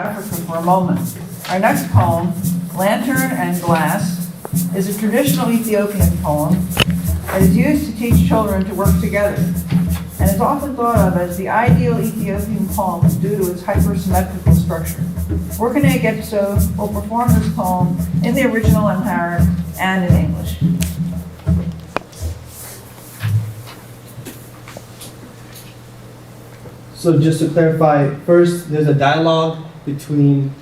Africa for a moment. Our next poem, Lantern and Glass, is a traditional Ethiopian poem that is used to teach children to work together, and is often thought of as the ideal Ethiopian poem due to its hypersymmetrical structure. Workene Getso will perform this poem in the original Amharic and in English. So just to clarify, first there's a dialogue between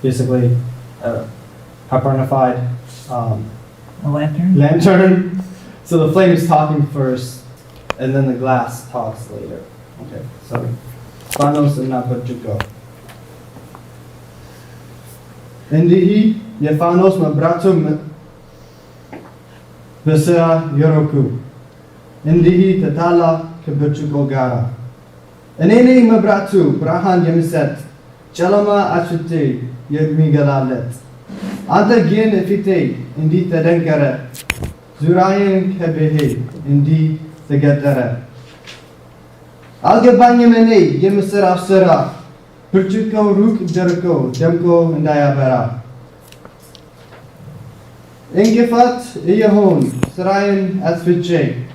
basically hypernified A lantern? lantern. So the flame is talking first, and then the glass talks later. Okay, so Fanos and Nabajugo. Indihi Yefanos Mabratum Besera Yoroku. Indihi Tatala Kabuchugo Gara. Enene Mabratu Brahan Yemiset Chalama Achute Yemigalalet. Anta Gin Efite Indi Tadenkara Zurayan Kebehe Indi Tagatara. Algabanyamene Yemisera Sera Purchuko Ruk Jericho Demko and Diabara. Ingefat Iyahon Sarayan Asfiche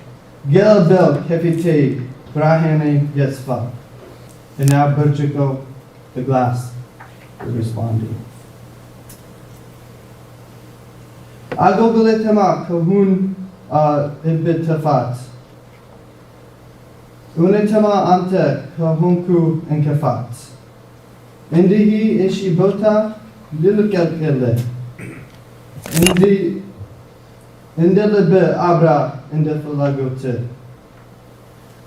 Gel Bel Kefite Brahane Yesfa. And now Purchuko, the glass, is responding. Agogoletema Kahun Ibitafat. Unetema Ante Kahunku Enkafat. Indihi Ishibota Lilukelkele. Indelebe Abra Indefalagote.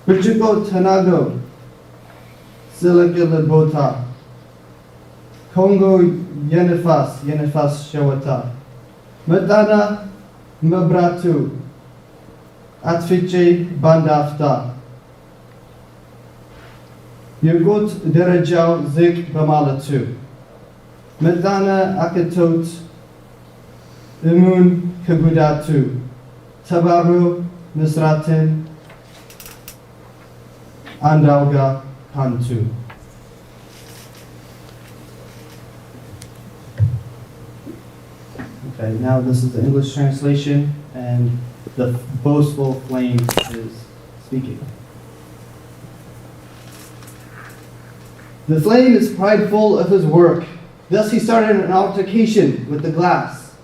Purchuko Tanago Silakelebota. Congo Yenefas Shawata. Medana Mabratu Atfiche Bandafta. Yugut Derejau Zik Bamalatu. Medana Akatot Imun Kabudatu. Tabaru Misratin Andauga Kantu. Okay, now this is the English translation, and the boastful flame is speaking. The flame is prideful of his work. Thus he started an altercation with the glass.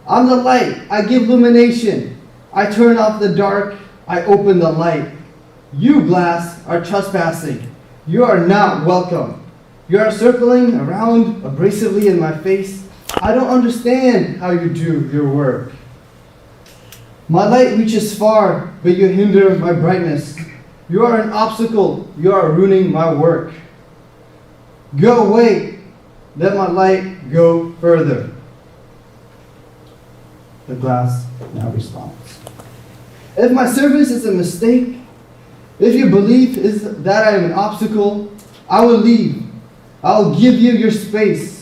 I'm the light, I give illumination. I turn off the dark, I open the light. You, glass, are trespassing. You are not welcome. You are circling around abrasively in my face. I don't understand how you do your work. My light reaches far, but you hinder my brightness. You are an obstacle. You are ruining my work. Go away. Let my light go further. The glass now responds. If my service is a mistake, if your belief is that I am an obstacle, I will leave. I will give you your space.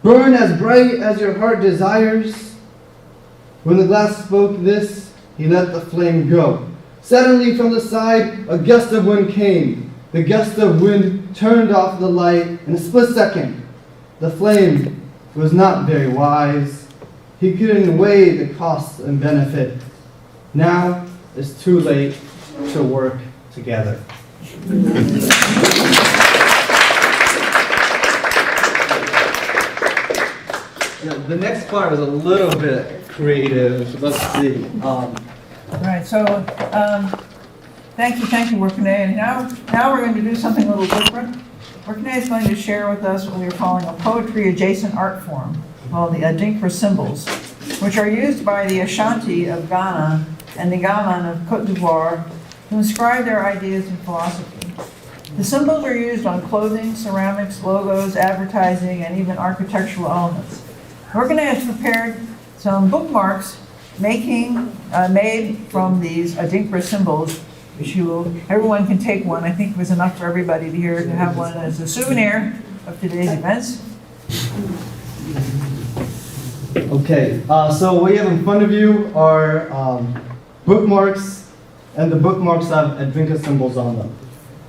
Burn as bright as your heart desires. When the glass spoke this, he let the flame go. Suddenly from the side, a gust of wind came. The gust of wind turned off the light in a split second. The flame was not very wise. He couldn't weigh the cost and benefit. Now it's too late to work together. The next part is a little bit creative. Let's see. All right, so thank you, Workene. And now we're going to do something a little different. Workene is going to share with us what we are calling a poetry-adjacent art form called the Adinkra symbols, which are used by the Ashanti of Ghana and the Gaman of Cote d'Ivoire to inscribe their ideas and philosophy. The symbols are used on clothing, ceramics, logos, advertising, and even architectural elements. Workene has prepared some bookmarks made from these Adinkra symbols, which everyone can take one. I think it was enough for everybody to here to have one as a souvenir of today's events. Okay, so what you have in front of you are bookmarks, and the bookmarks have Adinkra symbols on them.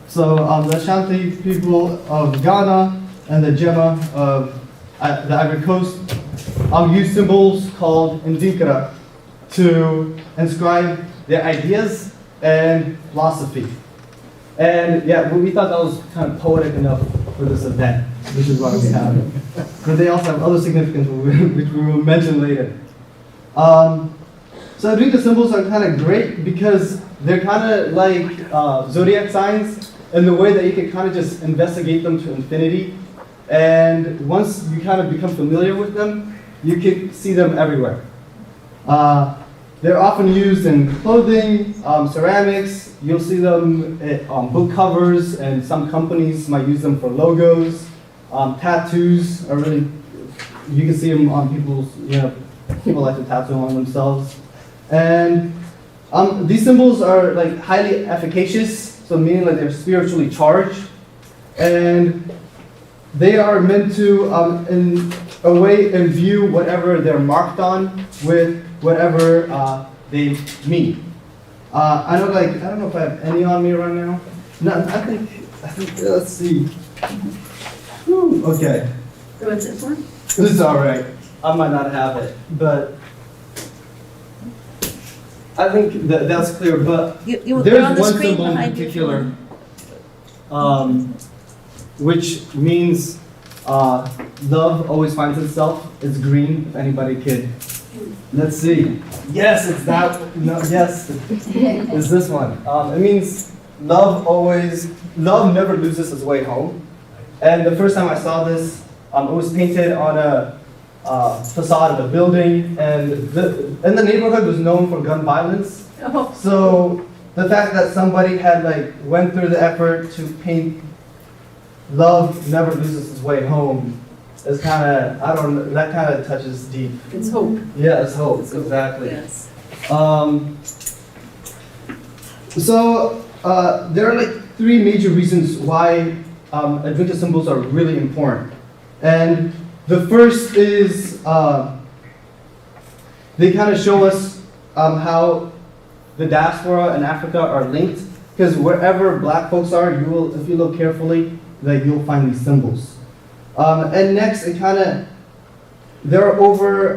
So the Ashanti people of Ghana and the Jema of the Ivory Coast use symbols called Ndinkra to inscribe their ideas and philosophy. And yeah, we thought that was kind of poetic enough for this event, which is why we have it. But they also have other significance, which we will mention later. So I think the symbols are kind of great because they're kind of like zodiac signs in the way that you can kind of just investigate them to infinity. And once you kind of become familiar with them, you can see them everywhere. They're often used in clothing, ceramics. You'll see them on book covers, and some companies might use them for logos. Tattoos are really, you can see them on people's, people like to tattoo on themselves. And these symbols are like highly efficacious, so meaning like they're spiritually charged. And they are meant to, in a way, imbue whatever they're marked on with whatever they mean. I don't know if I have any on me right now. No, I think let's see. Whew, okay. So what's it for? This is all right. I might not have it, but I think that's clear. But They're there's on the one screen symbol in behind you. particular, which means love always finds itself. It's green. If anybody could, let's see. Yes, it's that. No, yes, it's this one. It means love never loses its way home. And the first time I saw this, it was painted on a facade of a building, and the neighborhood was known for gun violence. Oh. So the fact that somebody had went through the effort to paint "Love never loses its way home" is kind of, I don't know, that kind of touches deep. It's hope. Yeah, it's hope, exactly. Yes. So there are three major reasons why Advaita symbols are really important. And the first is they kind of show us how the diaspora and Africa are linked. Because wherever black folks are, if you look carefully, you'll find these symbols. And next, there are over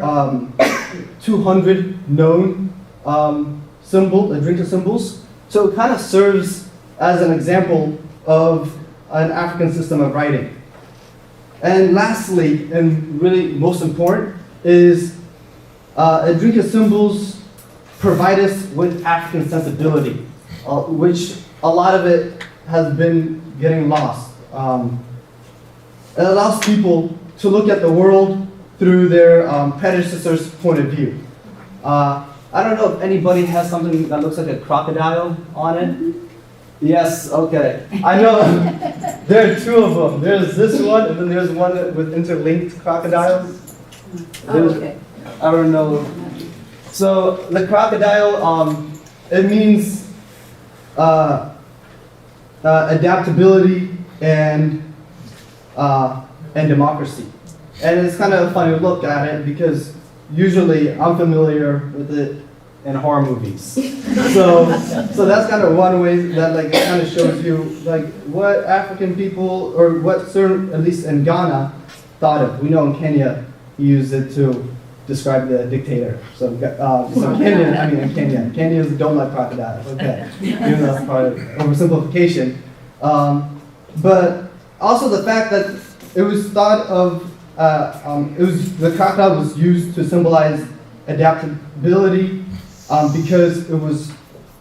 200 known Advaita symbols. So it kind of serves as an example of an African system of writing. And lastly, and really most important, is Advaita symbols provide us with African sensibility, which a lot of it has been getting lost. It allows people to look at the world through their predecessor's point of view. I don't know if anybody has something that looks like a crocodile on it. Yes, okay. I know there are two of them. There's this one, and then there's one with interlinked crocodiles. Okay. I don't know. So the crocodile, it means adaptability and democracy. And it's kind of a funny look at it because usually I'm familiar with it in horror movies. So that's kind of one way that it kind of shows you what African people, or what certain, at least in Ghana, thought of. We know in Kenya he used it to describe the dictator. So Kenyans don't like crocodiles. Okay, even though that's part of oversimplification. But also the fact that it was thought of, the crocodile was used to symbolize adaptability because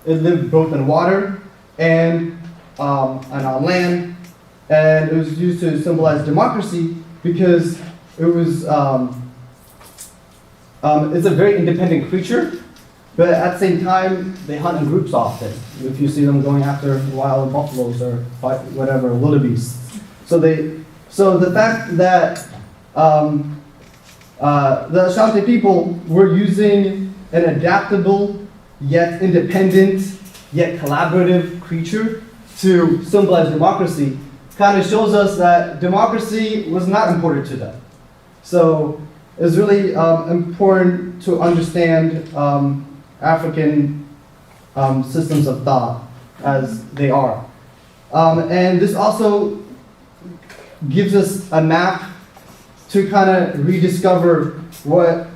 it lived both in water and on land, and it was used to symbolize democracy because it was it's a very independent creature, but at the same time they hunt in groups often. If you see them going after wild buffaloes or whatever wildebeests, so the fact that the Ashanti people were using an adaptable, yet independent, yet collaborative creature to symbolize democracy kind of shows us that democracy was not important to them. So it's really important to understand African systems of thought as they are. And this also gives us a map to kind of rediscover what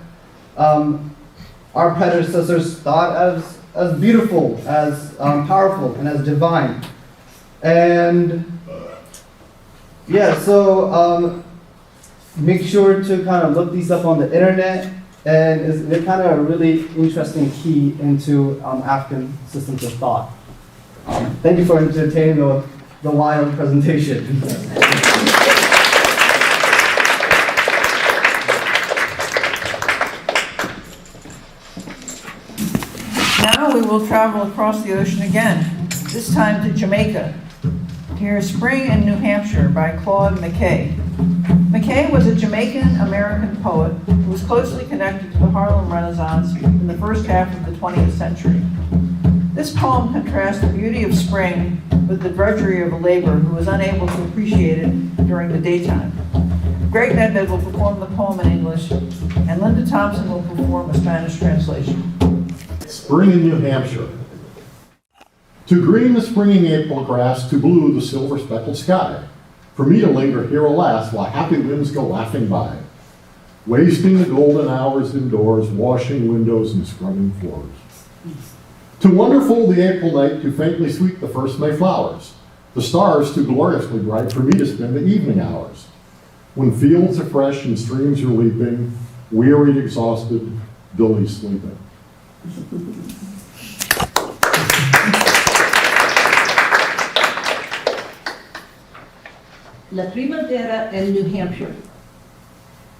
our predecessors thought as beautiful, as powerful, and as divine. And yeah, so make sure to kind of look these up on the internet, and they're kind of a really interesting key into African systems of thought. Thank you for entertaining the wild presentation. Now we will travel across the ocean again, this time to Jamaica. Here's Spring in New Hampshire by Claude McKay. McKay was a Jamaican-American poet who was closely connected to the Harlem Renaissance in the first half of the 20th century. This poem contrasts the beauty of spring with the drudgery of a laborer who was unable to appreciate it during the daytime. Greg Nedved will perform the poem in English, and Linda Thompson will perform a Spanish translation. Spring in New Hampshire. To green the springing April grass, to blue the silver speckled sky. For me to linger here, alas, while happy winds go laughing by, wasting the golden hours indoors, washing windows and scrubbing floors. Too wonderful the April night, too faintly sweet the first May flowers, the stars too gloriously bright for me to spend the evening hours. When fields are fresh and streams are leaping, wearied, exhausted, dully sleeping. La primavera en New Hampshire.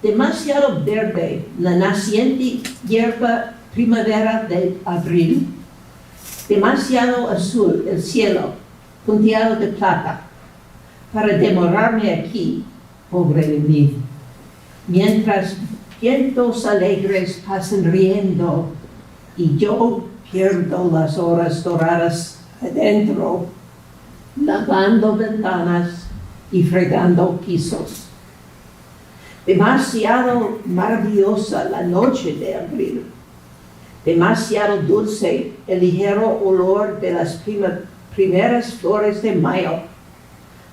Demasiado verde la naciente hierba primavera de abril. Demasiado azul el cielo, punteado de plata, para demorarme aquí, pobre de mí. Mientras vientos alegres pasan riendo y yo pierdo las horas doradas adentro, lavando ventanas y fregando pisos. Demasiado maravillosa la noche de abril. Demasiado dulce el ligero olor de las primeras flores de mayo.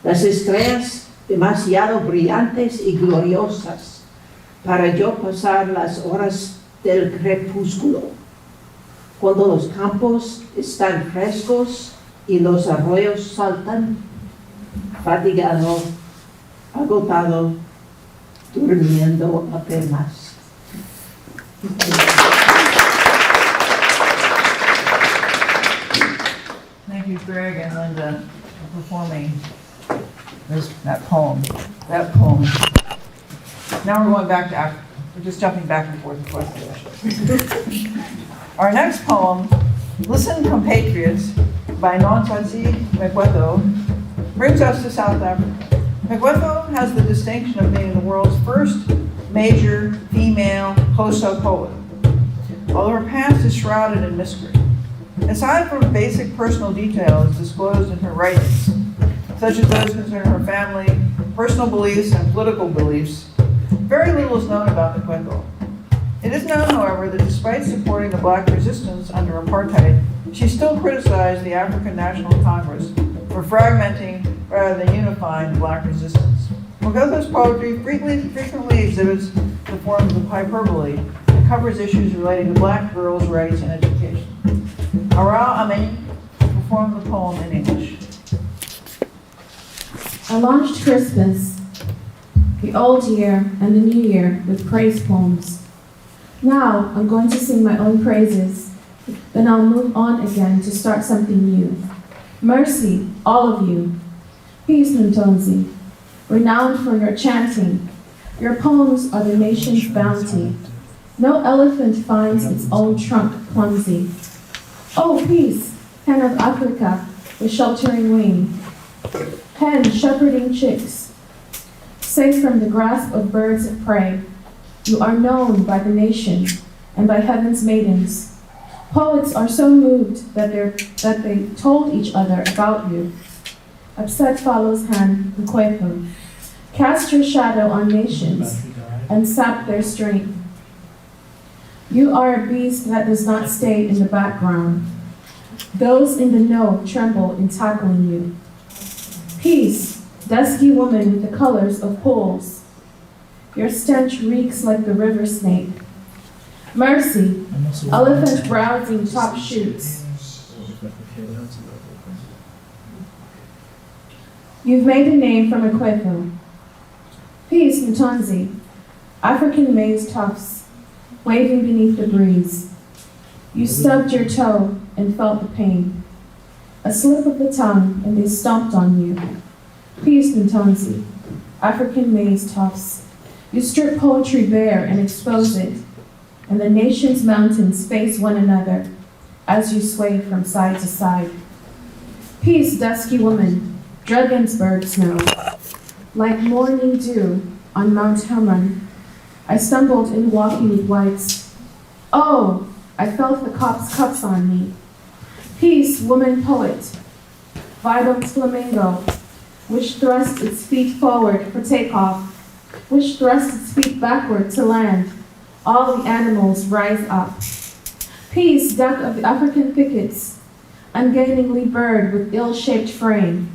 Las estrellas demasiado brillantes y gloriosas para yo pasar las horas del crepúsculo. Cuando los campos están frescos y los arroyos saltan, fatigado, agotado, durmiendo apenas. Thank you, Greg and Linda, for performing that poem. Now we're going back to Africa. We're just jumping back and forth across the ocean. Our next poem, Listen Compatriots, by Nontsatsi Megwedo, brings us to South Africa. Megwedo has the distinction of being the world's first major female Xhosa poet, although her past is shrouded in mystery. Aside from basic personal details disclosed in her writings, such as those concerning her family, personal beliefs, and political beliefs, very little is known about Megwedo. It is known, however, that despite supporting the black resistance under apartheid, she still criticized the African National Congress for fragmenting rather than unifying the black resistance. Megwedo's poetry frequently exhibits the forms of hyperbole and covers issues relating to black girls' rights and education. Ara Amin will perform the poem in English. I launched Christmas, the old year, and the new year with praise poems. Now I'm going to sing my own praises, then I'll move on again to start something new. Mercy, all of you. Peace, Ntonzi, renowned for your chanting. Your poems are the nation's bounty. No elephant finds its own trunk clumsy. Oh, peace, hen of Africa, with sheltering wing. Hen shepherding chicks, safe from the grasp of birds of prey. You are known by the nation and by heaven's maidens. Poets are so moved that they told each other about you. Upset follows hand, Nkwepo. Cast your shadow on nations and sap their strength. You are a beast that does not stay in the background. Those in the know tremble in tackling you. Peace, dusky woman with the colors of poles. Your stench reeks like the river snake. Mercy, elephant browsing top shoots. You've made a name from Equeto. Peace, Mutonzi, African maize tufts, waving beneath the breeze. You stubbed your toe and felt the pain. A slip of the tongue and they stomped on you. Peace, Mutonzi, African maize tufts. You strip poetry bare and expose it, and the nation's mountains face one another as you sway from side to side. Peace, dusky woman, Dregensburg snow. Like morning dew on Mount Hermon, I stumbled in walking with whites. Oh, I felt the cops' cuffs on me. Peace, woman poet, vibrant flamingo, which thrust its feet forward for takeoff, which thrust its feet backward to land. All the animals rise up. Peace, duck of the African thickets, ungainingly bird with ill-shaped frame.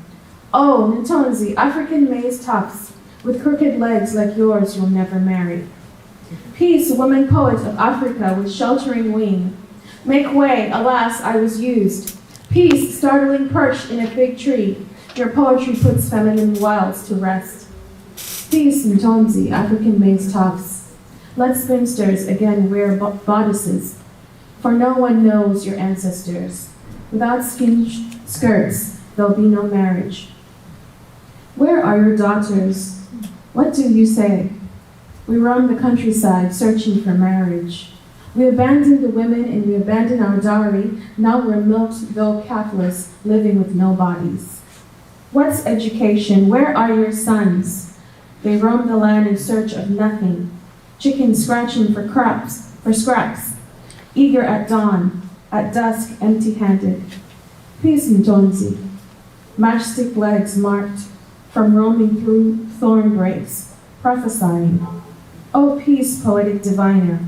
Oh, Ntonzi, African maize tufts, with crooked legs like yours you'll never marry. Peace, woman poet of Africa with sheltering wing. Make way, alas, I was used. Peace, startling perched in a big tree. Your poetry puts feminine wilds to rest. Peace, Ntonzi, African maize tufts. Let spinsters again wear bodices, for no one knows your ancestors. Without skin skirts, there'll be no marriage. Where are your daughters? What do you say? We roam the countryside searching for marriage. We abandon the women and we abandon our dowry. Now we're milked, though calfless, living with no bodies. What's education? Where are your sons? They roam the land in search of nothing. Chickens scratching for scraps, eager at dawn, at dusk, empty-handed. Peace, Ntonzi, matchstick legs marked from roaming through thorn brakes, prophesying. Oh, peace, poetic diviner.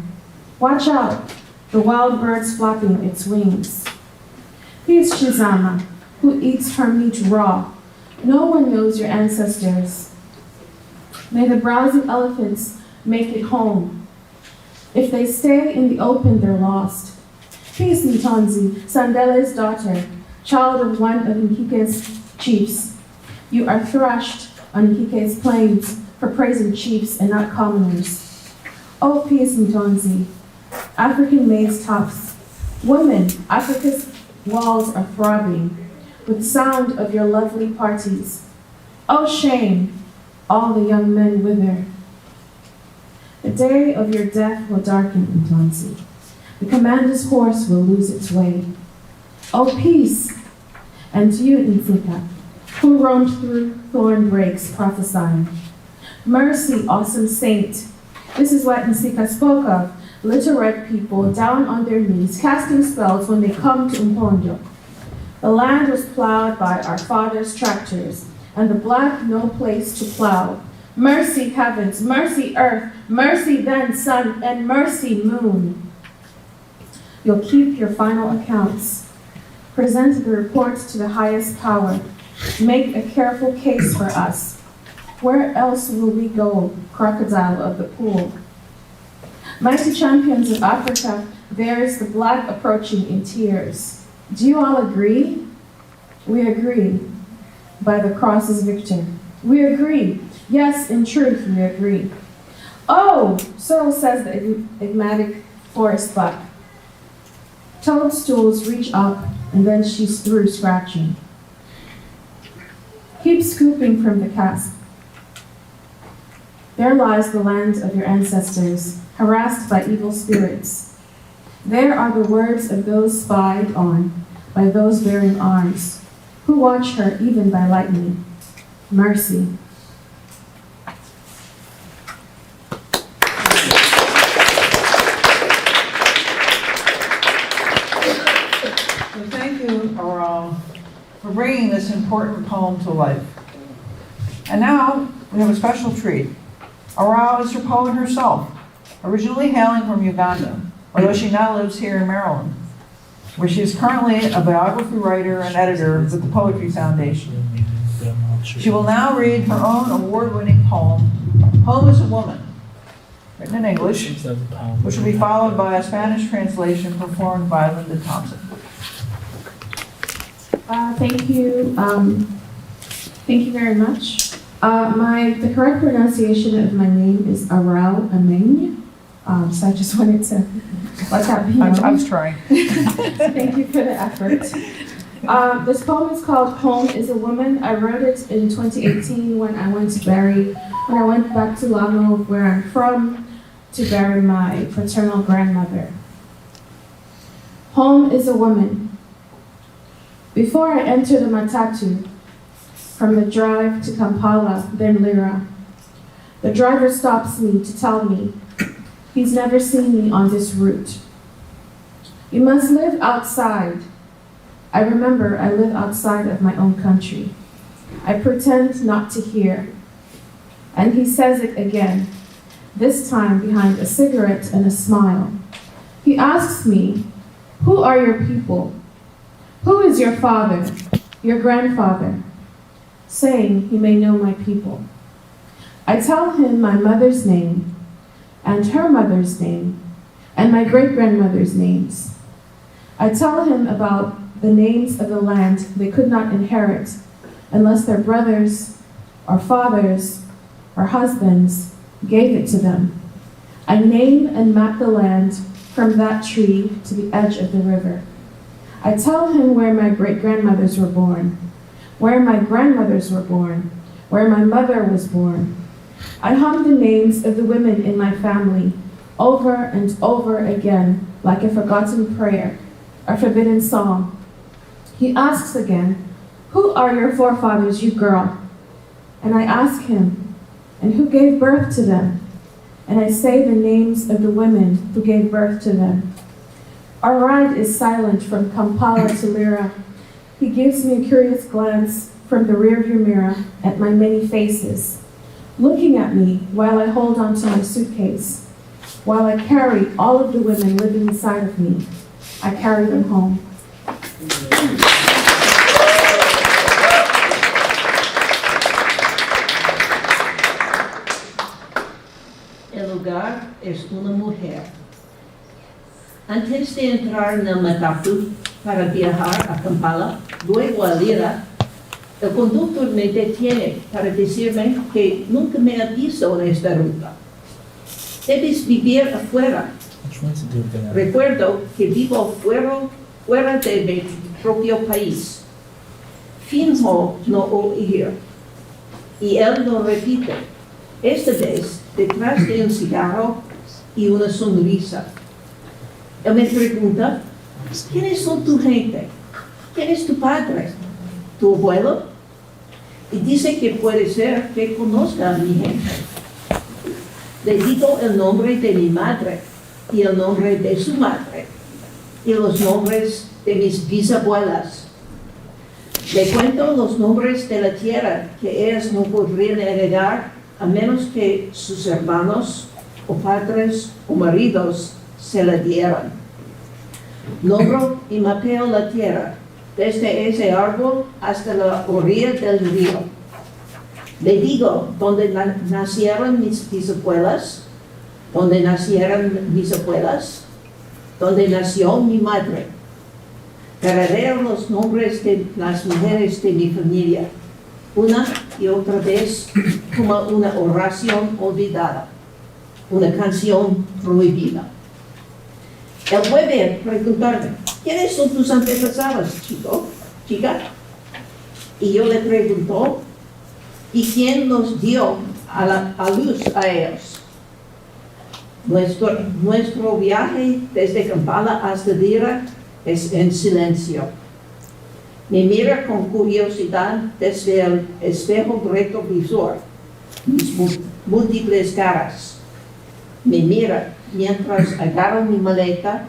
Watch out, the wild bird's flapping its wings. Peace, Shizama, who eats her meat raw. No one knows your ancestors. May the browsing elephants make it home. If they stay in the open, they're lost. Peace, Ntonzi, Sandele's daughter, child of one of Nkike's chiefs. You are thrashed on Nkike's plains for praising chiefs and not commoners. Oh, peace, Ntonzi, African maize tufts. Women, Africa's walls are throbbing with sound of your lovely parties. Oh, shame, all the young men wither. The day of your death will darken, Ntonzi. The commander's horse will lose its way. Oh, peace, and to you, Nsika, who roamed through thorn brakes prophesying. Mercy, awesome saint. This is what Nsika spoke of, little red people down on their knees, casting spells when they come to Mpondo. The land was plowed by our fathers' tractors, and the black no place to plow. Mercy, heavens, mercy, earth, mercy then, sun, and mercy, moon. You'll keep your final accounts. Present the reports to the highest power. Make a careful case for us. Where else will we go, crocodile of the pool? Mighty champions of Africa, there's the black approaching in tears. Do you all agree? We agree. By the cross's victor. We agree. Yes, in truth, we agree. Oh, so says the enigmatic forest buck. Toadstools reach up, and then she's through scratching. Keep scooping from the cusp. There lies the land of your ancestors, harassed by evil spirits. There are the words of those spied on by those bearing arms, who watch her even by lightning. Mercy. So thank you, Aural, for bringing this important poem to life. And now we have a special treat. Aural is her poet herself, originally hailing from Uganda, although she now lives here in Maryland, where she is currently a biography writer and editor with the Poetry Foundation. She will now read her own award-winning poem, Home is a Woman, written in English, which will be followed by a Spanish translation performed by Linda Thompson. Thank you. Thank you very much. The correct pronunciation of my name is Arel Ameng. So I just wanted to let that be known. I was trying. Thank you for the effort. This poem is called Home is a Woman. I wrote it in 2018 when I went back to Lano, where I'm from, to bury my paternal grandmother. Home is a woman. Before I enter the Matatu, from the drive to Kampala, then Lira, the driver stops me to tell me he's never seen me on this route. You must live outside. I remember I live outside of my own country. I pretend not to hear. And he says it again, this time behind a cigarette and a smile. He asks me, who are your people? Who is your father, your grandfather? Saying he may know my people. I tell him my mother's name, and her mother's name, and my great-grandmother's names. I tell him about the names of the land they could not inherit unless their brothers or fathers or husbands gave it to them. I name and map the land from that tree to the edge of the river. I tell him where my great-grandmothers were born, where my grandmothers were born, where my mother was born. I hum the names of the women in my family over and over again like a forgotten prayer, a forbidden song. He asks again, who are your forefathers, you girl? And I ask him, and who gave birth to them? And I say the names of the women who gave birth to them. Our ride is silent from Kampala to Lira. He gives me a curious glance from the rearview mirror at my many faces, looking at me while I hold on to my suitcase, while I carry all of the women living inside of me. I carry them home. El lugar es una mujer. Antes de entrar en el Matatu para viajar a Kampala, luego a Lira, el conductor me detiene para decirme que nunca me ha visto en esta ruta. Debes vivir afuera. Recuerdo que vivo fuera de mi propio país. Finjo no oír. Y él lo repite, esta vez detrás de un cigarro y una sonrisa. Él me pregunta, ¿quiénes son tu gente? ¿Quién es tu padre? ¿Tu abuelo? Y dice que puede ser que conozca a mi gente. Le digo el nombre de mi madre y el nombre de su madre y los nombres de mis bisabuelas. Le cuento los nombres de la tierra que ellas no podrían heredar a menos que sus hermanos o padres o maridos se la dieran. Nombro y mapeo la tierra, desde ese árbol hasta la orilla del río. Le digo dónde nacieron mis bisabuelas, dónde nacieron mis abuelas, dónde nació mi madre. Tarareo los nombres de las mujeres de mi familia, una y otra vez como una oración olvidada, una canción prohibida. Él vuelve a preguntarme, ¿quiénes son tus antepasados, chica? Y yo le pregunto, ¿y quién los dio a luz a ellos? Nuestro viaje desde Kampala hasta Lira es en silencio. Me mira con curiosidad desde el espejo retrovisor, mis múltiples caras. Me mira mientras agarro mi maleta,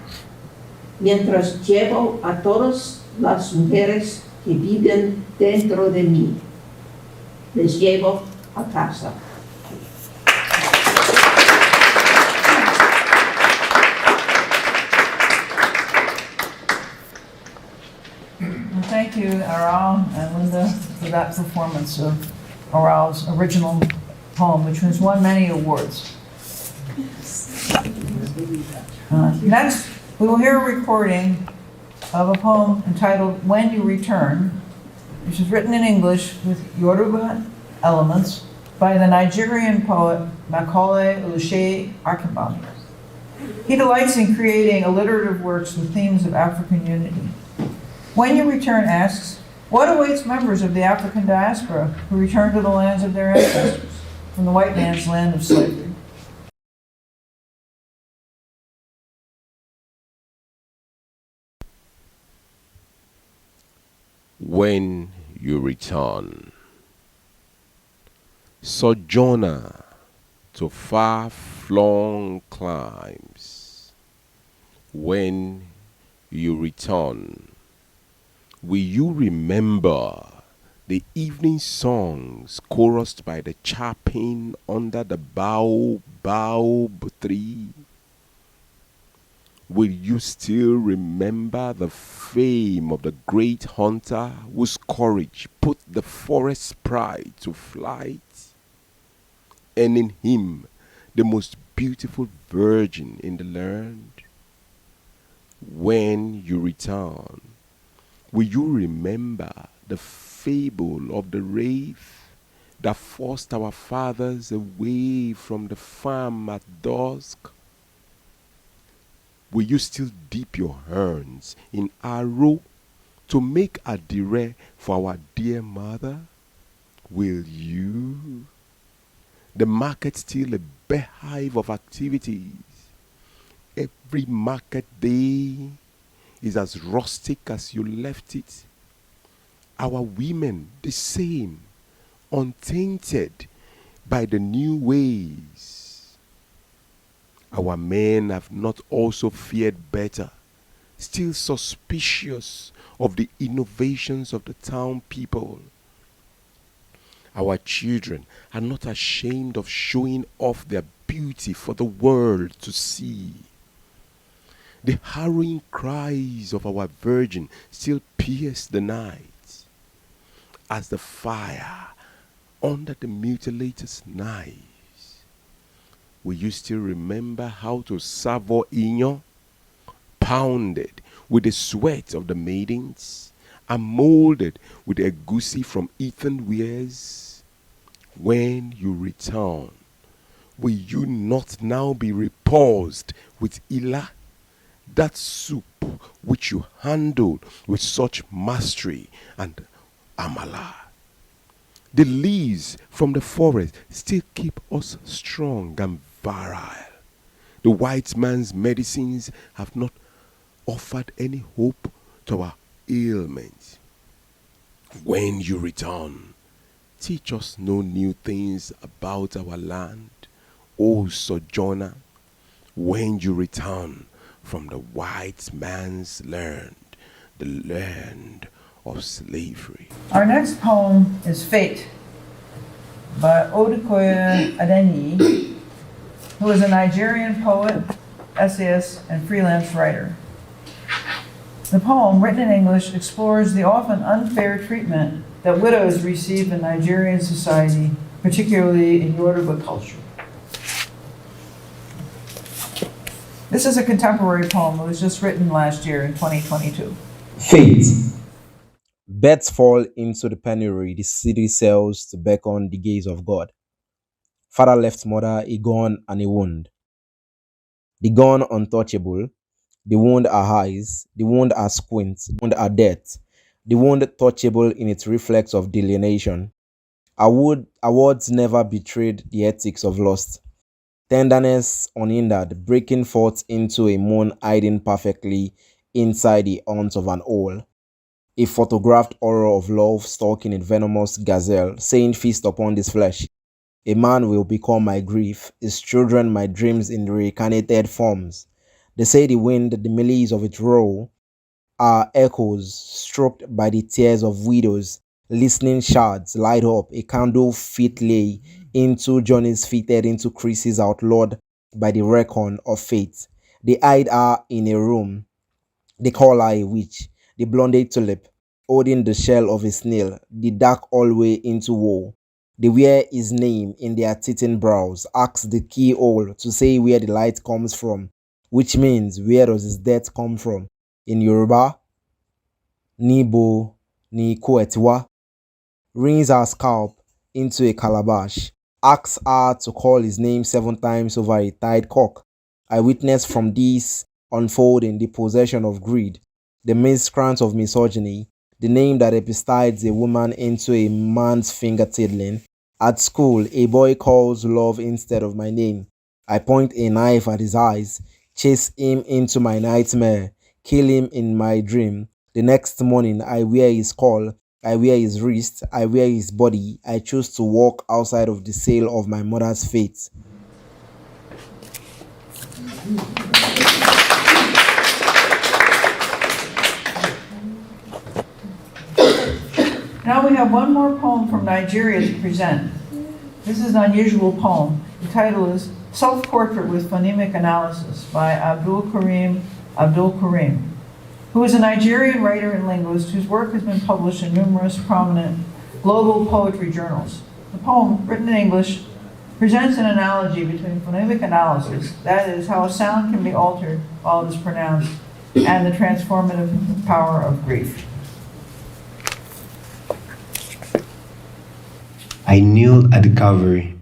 mientras llevo a todas las mujeres que viven dentro de mí. Les llevo a casa. Thank you, Aral and Linda. for that performance of Oral's original poem, which has won many awards. Next, we will hear a recording of a poem entitled When You Return, which is written in English with Yoruba elements by the Nigerian poet Macaulay Oluseyi Akínbámi. He delights in creating alliterative works with themes of African unity. When You Return asks, what awaits members of the African diaspora who return to the lands of their ancestors from the white man's land of slavery? When you return, sojourner to far-flung climes, when you return, will you remember the evening songs chorused by the chirping under the baobab tree? Will you still remember the fame of the great hunter whose courage put the forest's pride to flight? And in him, the most beautiful virgin in the land? When you return, will you remember the fable of the wraith that forced our fathers away from the farm at dusk? Will you still dip your hands in arrow to make a dire for our dear mother? Will you? The market still a beehive of activities. Every market day is as rustic as you left it. Our women the same, untainted by the new ways. Our men have not also feared better, still suspicious of the innovations of the town people. Our children are not ashamed of showing off their beauty for the world to see. The harrowing cries of our virgin still pierce the night as the fire under the mutilator's knife. Will you still remember how to savour inyo, pounded with the sweat of the maidens, and molded with egusi from earthen wares? When you return, will you not now be repulsed with ila, that soup which you handled with such mastery, and amala? The leaves from the forest still keep us strong and virile. The white man's medicines have not offered any hope to our ailments. When you return, teach us no new things about our land, O sojourner. When you return from the white man's land, the land of slavery. Our next poem is Fate by Odukoya Adenyi, who is a Nigerian poet, essayist, and freelance writer. The poem, written in English, explores the often unfair treatment that widows receive in Nigerian society, particularly in Yoruba culture. This is a contemporary poem. It was just written last year in 2022. Fate. Birds fall into the penury, the city sells to beckon the gaze of God. Father left mother a gun and a wound. The gun untouchable, the wound are eyes, the wound are squint, the wound are death, the wound touchable in its reflex of delineation. Awards never betrayed the ethics of lust. Tenderness unhindered, breaking forth into a moon hiding perfectly inside the haunts of an owl. A photographed horror of love stalking a venomous gazelle, saying feast upon this flesh. A man will become my grief, his children my dreams in reincarnated forms. They say the wind, the melees of its roll, are echoes stroked by the tears of widows. Listening shards light up, a candle fit lay into Johnny's fitted into creases outlawed by the reckoning of fate. They hide her in a room. They call her a witch. The blonde tulip, holding the shell of a snail, the dark hallway into woe. They wear his name in their titting brows, ask the keyhole to say where the light comes from, which means where does his death come from? In Yoruba, Nibo ni Koetwa. Rings her scalp into a calabash, asks her to call his name 7 times over a tied cock. I witnessed from this unfolding the possession of greed, the miscreant of misogyny, the name that epistides a woman into a man's finger tiddling. At school, a boy calls love instead of my name. I point a knife at his eyes, chase him into my nightmare, kill him in my dream. The next morning, I wear his call, I wear his wrist, I wear his body. I choose to walk outside of the sail of my mother's fate. Now we have one more poem from Nigeria to present. This is an unusual poem. The title is Self-Portrait with Phonemic Analysis by Abdul Karim, who is a Nigerian writer and linguist whose work has been published in numerous prominent global poetry journals. The poem, written in English, presents an analogy between phonemic analysis, that is, how a sound can be altered while it is pronounced, and the transformative power of grief. I kneel at the Calvary,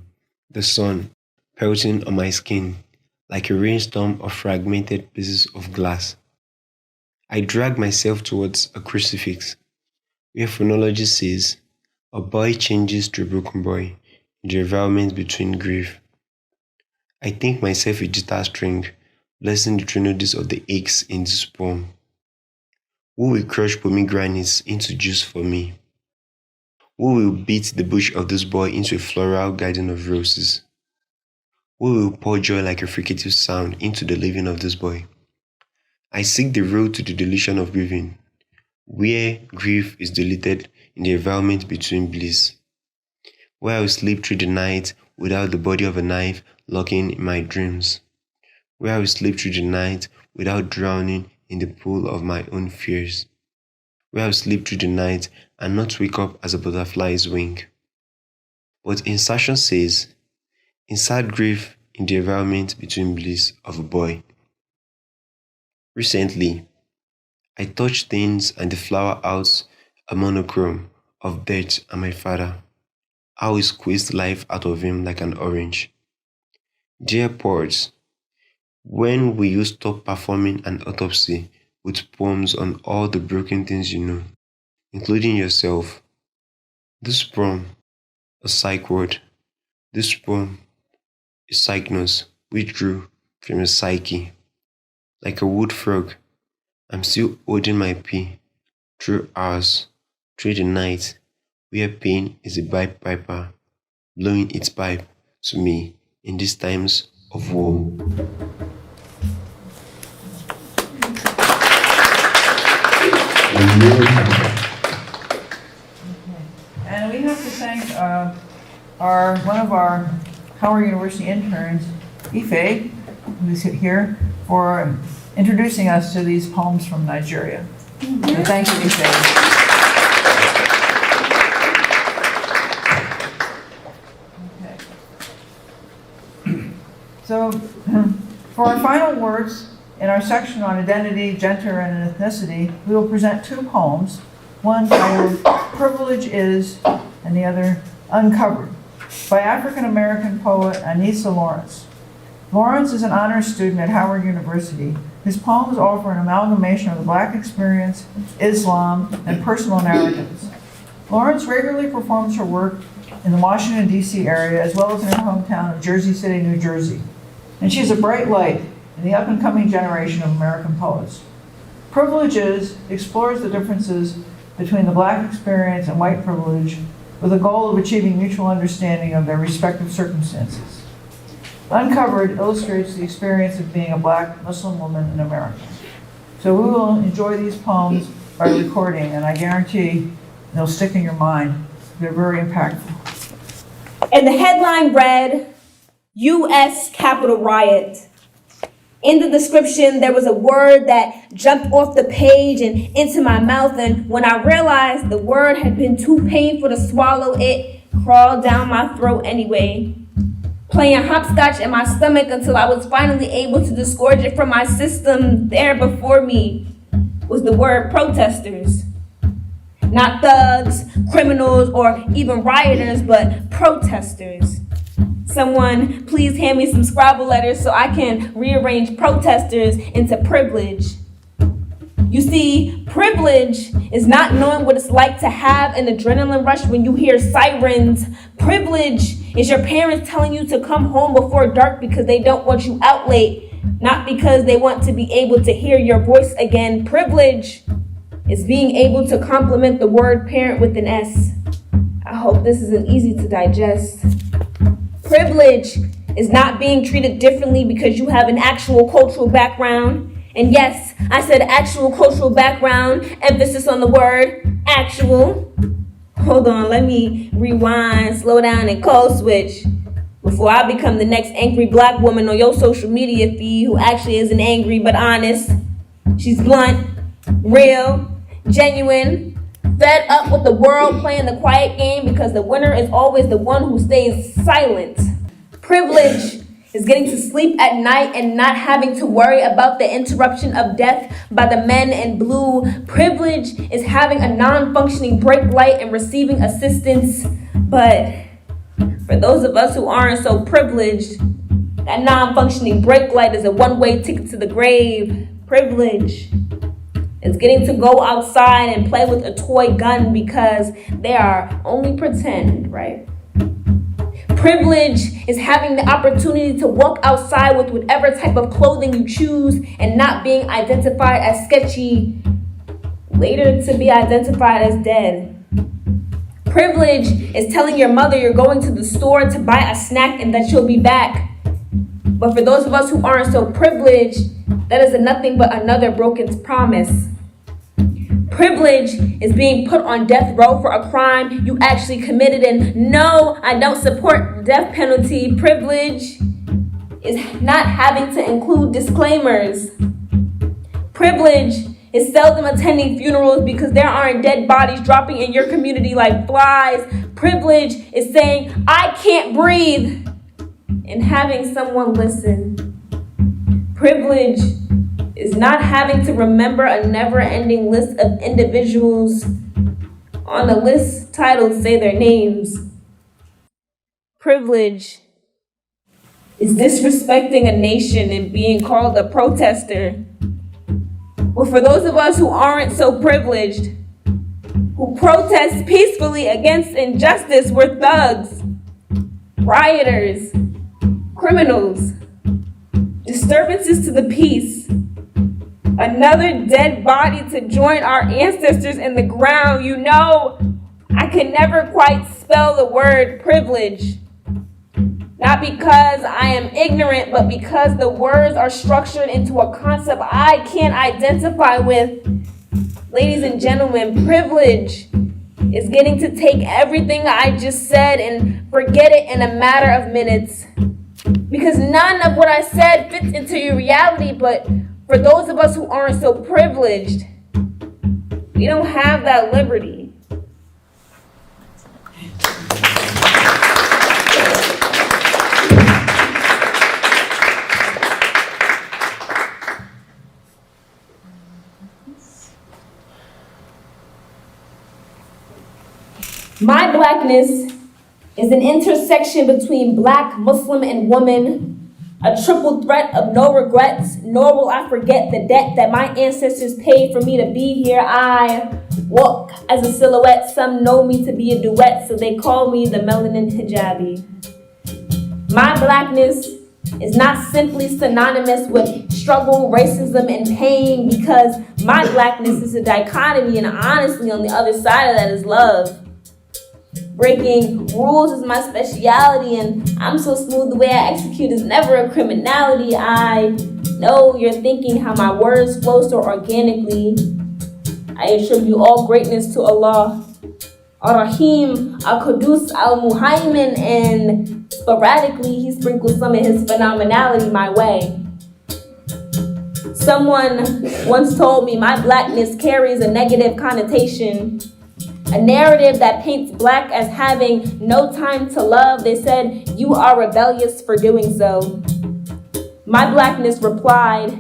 the sun pelting on my skin like a rainstorm of fragmented pieces of glass. I drag myself towards a crucifix, where phonology says, a boy changes to a broken boy in the environment between grief. I think myself a guitar string, blessing the tonalities of the aches in this poem. Who will crush pomegranates into juice for me? Who will beat the bush of this boy into a floral garden of roses? Who will pour joy like a fricative sound into the living of this boy? I seek the road to the delusion of grieving, where grief is deleted in the environment between bliss, where I will sleep through the night without the body of a knife lurking in my dreams, where I will sleep through the night without drowning in the pool of my own fears, where I will sleep through the night and not wake up as a butterfly's wing. But insertion says, insert grief in the environment between bliss of a boy. Recently, I touched things and the flower out a monochrome of death and my father, how he squeezed life out of him like an orange. Dear poets, when will you stop performing an autopsy with poems on all the broken things you know, including yourself? This poem, a psych word, this poem is psychnos, which drew from your psyche. Like a wood frog, I'm still holding my pee through hours, through the night, where pain is a pipe piper, blowing its pipe to me in these times of woe. And we have to thank one of our Howard University interns, Ife, who's here, for introducing us to these poems from Nigeria. So thank you, Ife. Okay. So for our final words, in our section on identity, gender, and ethnicity, we will present 2 poems, one titled Privilege Is, and the other Uncovered, by African American poet Anissa Lawrence. Lawrence is an honors student at Howard University. His poems offer an amalgamation of the Black experience, Islam, and personal narratives. Lawrence regularly performs her work in the Washington, D.C. area, as well as in her hometown of Jersey City, New Jersey. And she's a bright light in the up-and-coming generation of American poets. Privilege Is explores the differences between the Black experience and white privilege with the goal of achieving mutual understanding of their respective circumstances. Uncovered illustrates the experience of being a Black Muslim woman in America. So we will enjoy these poems by recording, and I guarantee they'll stick in your mind. They're very impactful. And the headline read, U.S. Capitol Riot. In the description, there was a word that jumped off the page and into my mouth, and when I realized the word had been too painful to swallow, it crawled down my throat anyway, playing hopscotch in my stomach until I was finally able to disgorge it from my system. There before me was the word protesters. Not thugs, criminals, or even rioters, but protesters. Someone please hand me some Scrabble letters so I can rearrange protesters into privilege. You see, privilege is not knowing what it's like to have an adrenaline rush when you hear sirens. Privilege is your parents telling you to come home before dark because they don't want you out late, not because they want to be able to hear your voice again. Privilege is being able to complement the word parent with an S. I hope this isn't easy to digest. Privilege is not being treated differently because you have an actual cultural background. And yes, I said actual cultural background, emphasis on the word actual. Hold on, let me rewind, slow down, and code switch before I become the next angry black woman on your social media feed who actually isn't angry but honest. She's blunt, real, genuine, fed up with the world playing the quiet game because the winner is always the one who stays silent. Privilege is getting to sleep at night and not having to worry about the interruption of death by the men in blue. Privilege is having a non-functioning brake light and receiving assistance. But for those of us who aren't so privileged, that non-functioning brake light is a one-way ticket to the grave. Privilege is getting to go outside and play with a toy gun because they are only pretend, right? Privilege is having the opportunity to walk outside with whatever type of clothing you choose and not being identified as sketchy, later to be identified as dead. Privilege is telling your mother you're going to the store to buy a snack and that you'll be back. But for those of us who aren't so privileged, that is nothing but another broken promise. Privilege is being put on death row for a crime you actually committed, and no, I don't support the death penalty. Privilege is not having to include disclaimers. Privilege is seldom attending funerals because there aren't dead bodies dropping in your community like flies. Privilege is saying, I can't breathe, and having someone listen. Privilege is not having to remember a never-ending list of individuals on a list titled Say Their Names. Privilege is disrespecting a nation and being called a protester. But for those of us who aren't so privileged, who protest peacefully against injustice, we're thugs, rioters, criminals, disturbances to the peace, another dead body to join our ancestors in the ground. You know, I can never quite spell the word privilege. Not because I am ignorant, but because the words are structured into a concept I can't identify with. Ladies and gentlemen, privilege is getting to take everything I just said and forget it in a matter of minutes. Because none of what I said fits into your reality, but for those of us who aren't so privileged, we don't have that liberty. My blackness is an intersection between black, Muslim, and woman. A triple threat of no regrets, nor will I forget the debt that my ancestors paid for me to be here. I walk as a silhouette. Some know me to be a duet, so they call me the melanin hijabi. My blackness is not simply synonymous with struggle, racism, and pain, because my blackness is a dichotomy, and honestly, on the other side of that is love. Breaking rules is my speciality, and I'm so smooth the way I execute is never a criminality. I know you're thinking how my words flow so organically. I attribute all greatness to Allah, Ar-Rahim, Al-Qudus, Al-Muhaymin, and sporadically he sprinkles some of his phenomenality my way. Someone once told me my blackness carries a negative connotation, a narrative that paints black as having no time to love. They said, "You are rebellious for doing so." My blackness replied,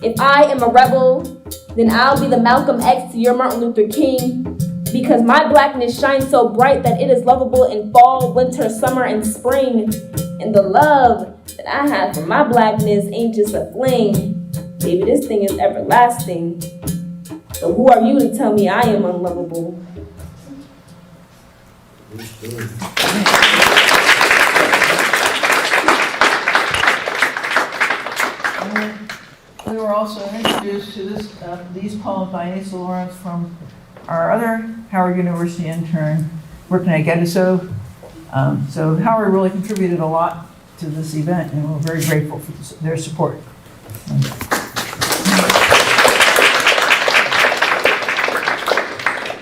"If I am a rebel, then I'll be the Malcolm X to your Martin Luther King, because my blackness shines so bright that it is lovable in fall, winter, summer, and spring. And the love that I have for my blackness ain't just a fling. Baby, this thing is everlasting. So who are you to tell me I am unlovable?" We were also introduced to these poems by Anissa Lawrence from our other Howard University intern, Rukne Gedeso. So Howard really contributed a lot to this event, and we're very grateful for their support.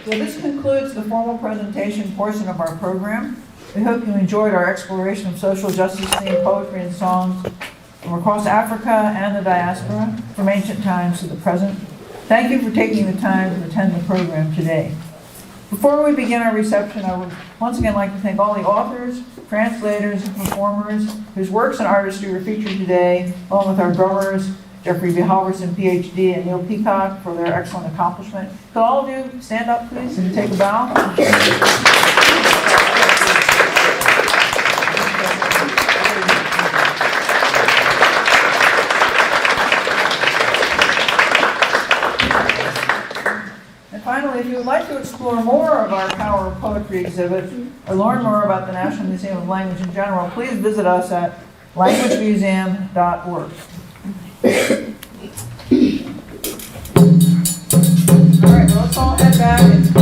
So this concludes the formal presentation portion of our program. We hope you enjoyed our exploration of social justice themed poetry and songs from across Africa and the diaspora, from ancient times to the present. Thank you for taking the time to attend the program today. Before we begin our reception, I would once again like to thank all the authors, translators, and performers whose works and artistry were featured today, along with our drummers, Jeffrey B. Halverson, PhD, and Neil Peacock for their excellent accomplishment. Could all of you stand up, please, and take a bow? And finally, if you would like to explore more of our Power of Poetry exhibit or learn more about the National Museum of Language in general, please visit us at languagemuseum.org. All right, well, let's all head back and